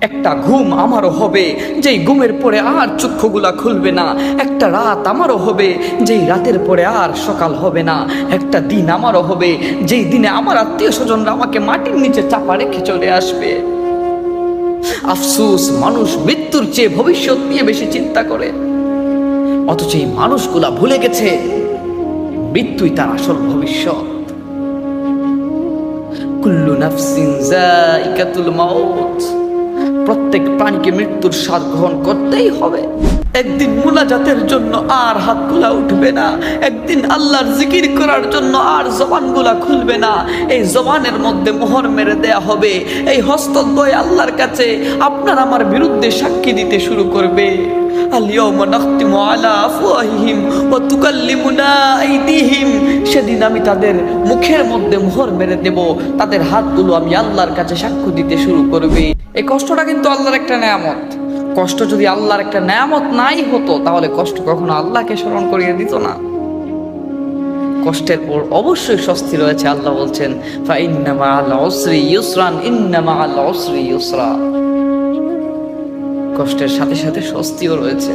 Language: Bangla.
একটা ঘুম আমারও হবে, যেই ঘুমের পরে আর চক্ষুগুলা খুলবে না। একটা রাত আমারও হবে, যেই রাতের পরে আর সকাল হবে না। একটা দিন আমারও হবে, যেই দিনে আমার আত্মীয় স্বজনরা আমাকে মাটির নিচে চাপা রেখে চলে আসবে। আফসোস, মানুষ মৃত্যুর চেয়ে ভবিষ্যৎ নিয়ে বেশি চিন্তা করে, অথচ এই মানুষগুলা ভুলে গেছে মৃত্যুই তার আসল ভবিষ্যৎ। কুল্লু নাফসিন যায়িকাতুল মাউত, প্রত্যেক প্রাণীকে মৃত্যুর স্বাদ গ্রহণ করতেই হবে। একদিন মুনাজাতের জন্য আর হাতগুলা উঠবে না, একদিন আল্লাহর জিকির করার জন্য আর জবানগুলা খুলবে না। এই জবানের মধ্যে মোহর মেরে দেয়া হবে, এই হস্তদ্বয় আল্লাহর কাছে আপনার আমার বিরুদ্ধে সাক্ষী দিতে শুরু করবে। আল-ইয়াওমা নাখতিমু আলা আফওয়াহিহিম ওয়া তুকাল্লিমুনা আইদিহিম, সেদিন আমি তাদের মুখের মধ্যে মোহর মেরে দেব, তাদের হাতগুলো আমি আল্লাহর কাছে সাক্ষ্য দিতে শুরু করবে। এই কষ্টটা কিন্তু আল্লাহর একটা নেয়ামত। কষ্ট যদি আল্লাহর একটা নেয়ামত নাই হতো, তাহলে কষ্ট কখনো আল্লাহকে স্মরণ করিয়ে দিত না। কষ্টের পর অবশ্যই স্বস্তি রয়েছে। আল্লাহ বলছেন, ফা ইন্না মাআল উসরি ইউসরান, ইন্না মাআল উসরি ইউসরা। কষ্টের সাথে সাথে স্বস্তিও রয়েছে।